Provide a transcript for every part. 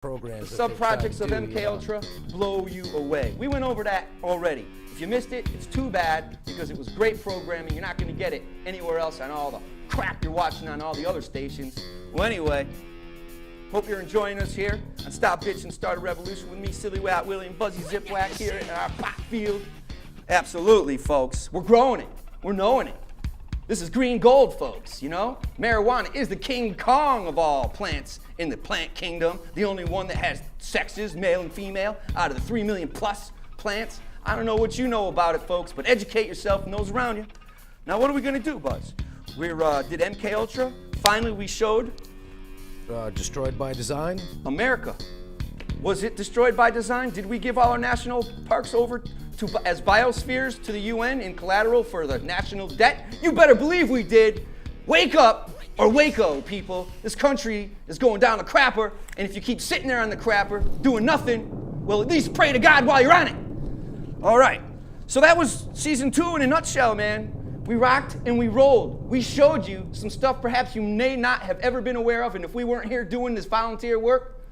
programs. Sub-projects of MK Ultra blow you away. We went over that already. If you missed it, it's too bad because it was great programming. You're not going to get it anywhere else on all the crap you're watching on all the other stations. Well, anyway, hope you're enjoying us here on Stop Bitch and Start a Revolution with me, Silly Wat Willie and Buzzy Zipwhack here in our pot field. Absolutely, folks. We're growing it. We're knowing it. This is green gold, folks, you know? Marijuana is the King Kong of all plants in the plant kingdom, the only one that has sexes, male and female, out of the 3 million plus plants. I don't know what you know about it, folks, but educate yourself and those around you. Now, what are we gonna do, Buzz? We did MK Ultra. Finally, we showed... Destroyed by design? America. Was it destroyed by design? Did we give all our national parks over as biospheres to the UN in collateral for the national debt? You better believe we did. Wake up, or wake-o, people. This country is going down the crapper, and if you keep sitting there on the crapper doing nothing, well, at least pray to God while you're on it. All right, so that was season 2 in a nutshell, man. We rocked and we rolled. We showed you some stuff perhaps you may not have ever been aware of, and if we weren't here doing this volunteer work,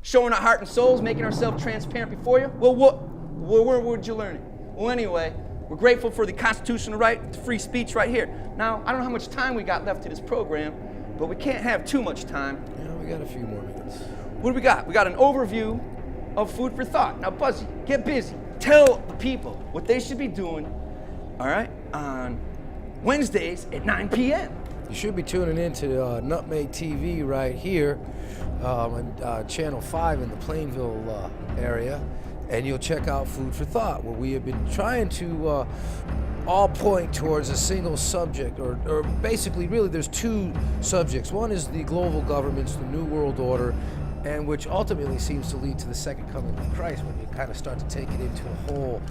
showing our heart and souls, making ourselves transparent before you, well, where would you learn it? Well, anyway, we're grateful for the constitutional right to free speech right here. Now, I don't know how much time we got left to this program, but we can't have too much time. Yeah, we got a few more minutes. What do we got? We got an overview of food for thought. Now, Buzzy, get busy. Tell the people what they should be doing, all right, on Wednesdays at 9 p.m. You should be tuning in to Nutmeg TV right here on Channel 5 in the Plainville area, and you'll check out Food for Thought, where we have been trying to all point towards a single subject, or basically, really, there's 2 subjects. One is the global governments, the New World Order, and which ultimately seems to lead to the second coming of Christ when you kind of start to take it into a whole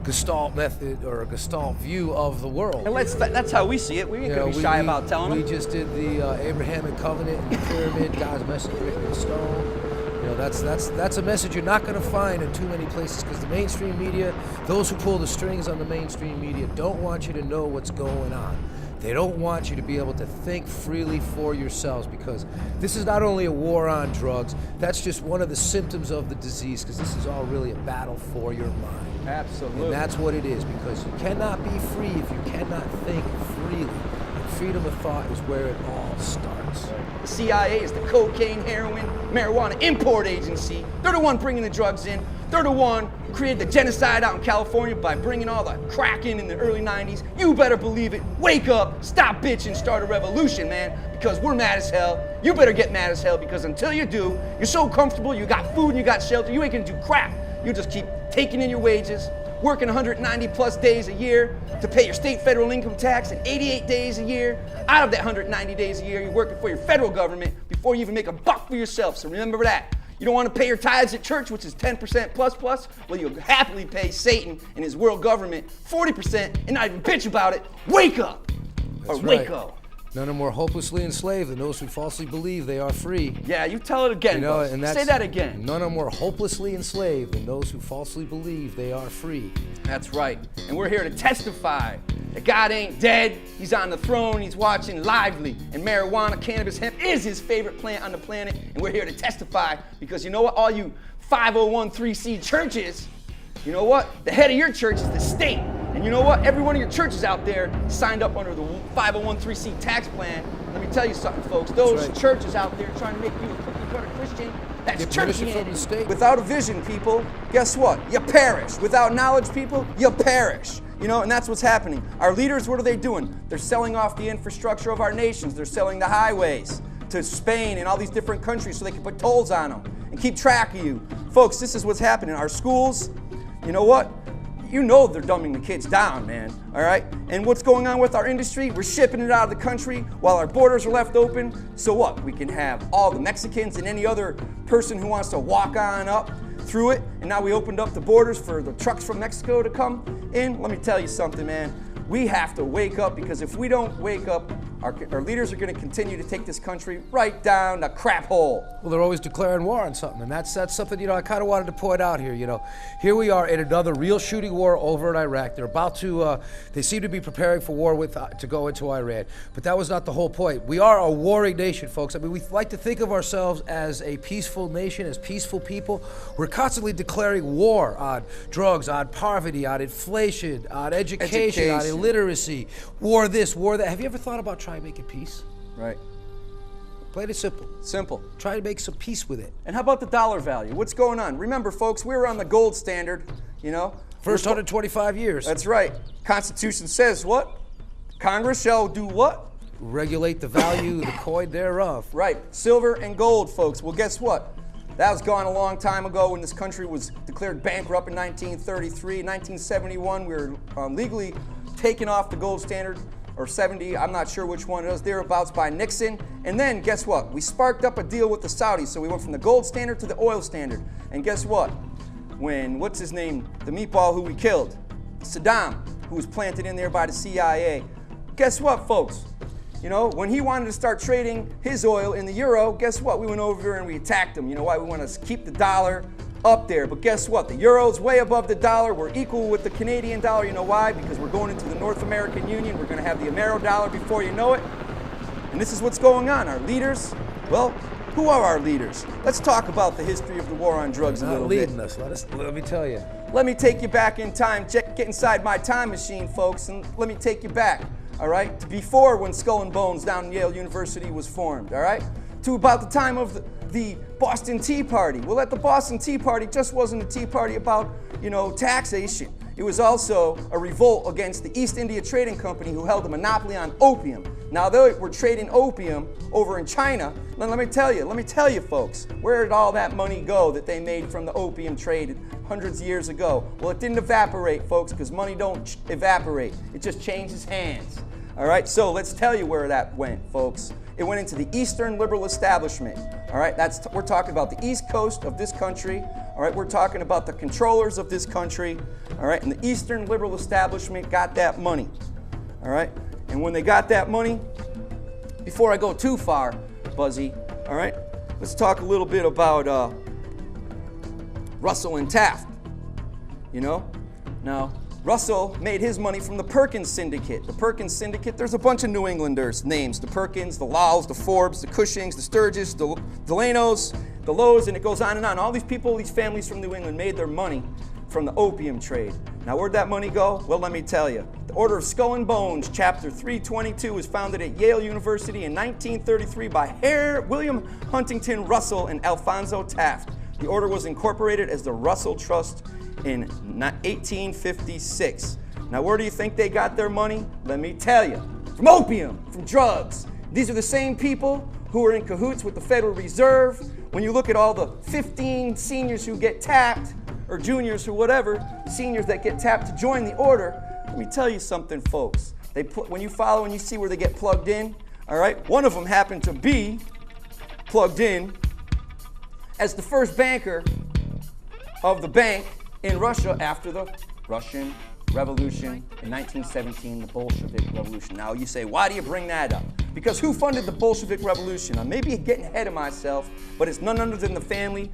Gestalt method or a Gestalt view of the world. And that's how we see it. We ain't going to be shy about telling them. We just did the Abrahamic covenant and the pyramid, God's message written in stone. You know, that's a message you're not going to find in too many places, because the mainstream media, those who pull the strings on the mainstream media, don't want you to know what's going on. They don't want you to be able to think freely for yourselves, because this is not only a war on drugs, that's just one of the symptoms of the disease, because this is all really a battle for your mind. Absolutely. And that's what it is, because you cannot be free if you cannot think freely. And freedom of thought is where it all starts. The CIA is the cocaine, heroin, marijuana import agency. They're the one bringing the drugs in. They're the one who created the genocide out in California by bringing all the crack in the early 90s. You better believe it. Wake up, stop bitching, start a revolution, man, because we're mad as hell. You better get mad as hell, because until you do, you're so comfortable, you got food and you got shelter, you ain't gonna do crap. You just keep taking in your wages, working 190 plus days a year to pay your state federal income tax, and 88 days a year. Out of that 190 days a year, you're working for your federal government before you even make a buck for yourself, so remember that. You don't want to pay your tithes at church, which is 10% plus. Well, you'll happily pay Satan and his world government 40% and not even bitch about it. Wake up! That's or wake up. None are more hopelessly enslaved than those who falsely believe they are free. Yeah, you tell it again, you know, Buzz. and that's, say that again. None are more hopelessly enslaved than those who falsely believe they are free. That's right. And we're here to testify that God ain't dead. He's on the throne. He's watching lively. And marijuana, cannabis, hemp is his favorite plant on the planet. And we're here to testify because you know what? All you 501(c) churches, you know what? The head of your church is the state. And you know what? Every one of your churches out there signed up under the 501(c) tax plan. Let me tell you something, folks. Those churches out there trying to make you a cookie-cutter Christian, that's churchianity. Without a vision, people, guess what? You perish. Without knowledge, people, you perish. You know, and that's what's happening. Our leaders, what are they doing? They're selling off the infrastructure of our nations. They're selling the highways to Spain and all these different countries so they can put tolls on them and keep track of you. Folks, this is what's happening. Our schools, you know what? You know they're dumbing the kids down, man, all right? And what's going on with our industry? We're shipping it out of the country while our borders are left open. So what? We can have all the Mexicans and any other person who wants to walk on up through it. And now we opened up the borders for the trucks from Mexico to come in. Let me tell you something, man. We have to wake up, because if we don't wake up, Our leaders are going to continue to take this country right down the crap hole. Well, they're always declaring war on something, and that's something, I kind of wanted to point out here, Here we are in another real shooting war over in Iraq. They're about to, they seem to be preparing for war to go into Iran, but that was not the whole point. We are a warring nation, folks. I mean, we like to think of ourselves as a peaceful nation, as peaceful people. We're constantly declaring war on drugs, on poverty, on inflation, on education, on illiteracy, war this, war that. Have you ever thought about trying to make it peace? Right. Plain and simple. Simple. Try to make some peace with it. And how about the dollar value? What's going on? Remember, folks, we were on the gold standard, First 125 years. That's right. Constitution says what? Congress shall do what? Regulate the value of the coin thereof. Right. Silver and gold, folks. Well, guess what? That was gone a long time ago when this country was declared bankrupt in 1933. 1971, we were legally taken off the gold standard, or 70, I'm not sure which one it was, thereabouts, by Nixon. And then, guess what? We sparked up a deal with the Saudis, so we went from the gold standard to the oil standard. And guess what? When, what's his name, the meatball who we killed, Saddam, who was planted in there by the CIA, guess what, folks? When he wanted to start trading his oil in the euro, guess what? We went over and we attacked him. You know why? We want to keep the dollar up there. But guess what? The euro's way above the dollar. We're equal with the Canadian dollar. You know why? Because we're going into the North American Union. We're going to have the Amero dollar before you know it. And this is what's going on. Our leaders, well, who are our leaders? Let's talk about the history of the war on drugs a little bit. Not leading us. Let me tell you. Let me take you back in time. Get inside my time machine, folks, and let me take you back. All right, to before when Skull and Bones down in Yale University was formed, all right, to about the time of the Boston Tea Party. Well, at the Boston Tea Party just wasn't a tea party about, taxation. It was also a revolt against the East India Trading Company, who held a monopoly on opium. Now, they were trading opium over in China. Let me tell you, folks, where did all that money go that they made from the opium trade hundreds of years ago? Well, it didn't evaporate, folks, because money don't evaporate. It just changes hands. All right, so let's tell you where that went, folks. It went into the Eastern liberal establishment. All right, we're talking about the East Coast of this country. All right, we're talking about the controllers of this country. All right, and the Eastern liberal establishment got that money. All right, and when they got that money, before I go too far, Buzzy, all right, let's talk a little bit about Russell and Taft. Now, Russell made his money from the Perkins Syndicate. The Perkins Syndicate, there's a bunch of New Englanders names. The Perkins, the Lawes, the Forbes, the Cushings, the Sturgis, the Delanos, the Lowe's, and it goes on and on. All these people, these families from New England made their money from the opium trade. Now, where'd that money go? Well, let me tell you. The Order of Skull and Bones, Chapter 322, was founded at Yale University in 1933 by William Huntington Russell and Alphonso Taft. The order was incorporated as the Russell Trust in 1856. Now, where do you think they got their money? Let me tell you. From opium, from drugs. These are the same people who are in cahoots with the Federal Reserve. When you look at all the 15 seniors who get tapped, or juniors or whatever, seniors that get tapped to join the order, let me tell you something, folks. When you follow and you see where they get plugged in, all right, one of them happened to be plugged in as the first banker of the bank in Russia after the Russian Revolution in 1917, the Bolshevik Revolution. Now you say, why do you bring that up? Because who funded the Bolshevik Revolution? I may be getting ahead of myself, but it's none other than the family,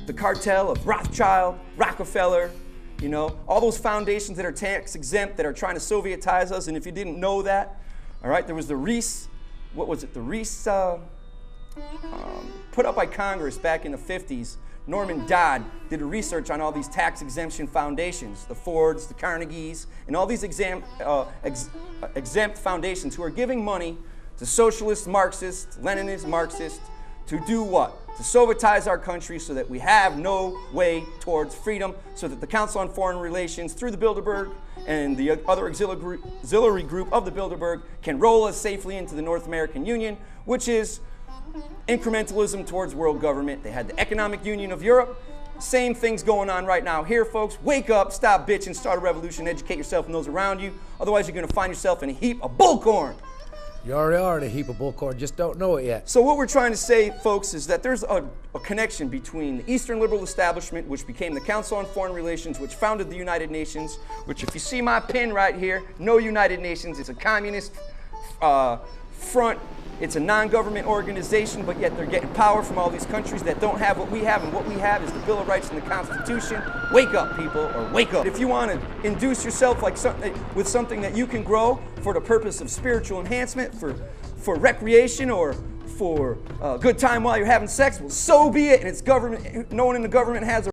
the cartel of Rothschild, Rockefeller, all those foundations that are tax exempt, that are trying to Sovietize us. And if you didn't know that, all right, there was the Reese, what was it? The Reese, put up by Congress back in the 50s. Norman Dodd did a research on all these tax exemption foundations, the Fords, the Carnegies, and all these exempt foundations who are giving money to socialists, Marxists, Leninists, Marxists, to do what? To Sovietize our country so that we have no way towards freedom, so that the Council on Foreign Relations, through the Bilderberg and the other auxiliary group of the Bilderberg, can roll us safely into the North American Union, which is incrementalism towards world government. They had the Economic Union of Europe. Same things going on right now here, folks. Wake up, stop bitching, start a revolution, educate yourself and those around you. Otherwise, you're going to find yourself in a heap of bullcorn. You already are in a heap of bullcorn, just don't know it yet. So what we're trying to say, folks, is that there's a connection between the Eastern liberal establishment, which became the Council on Foreign Relations, which founded the United Nations, which, if you see my pin right here, no United Nations. It's a communist front. It's a non-government organization, but yet they're getting power from all these countries that don't have what we have, and what we have is the Bill of Rights and the Constitution. Wake up, people, or wake up. If you want to induce yourself with something that you can grow for the purpose of spiritual enhancement, for recreation, or for a good time while you're having sex, well, so be it. And it's government. No one in the government has a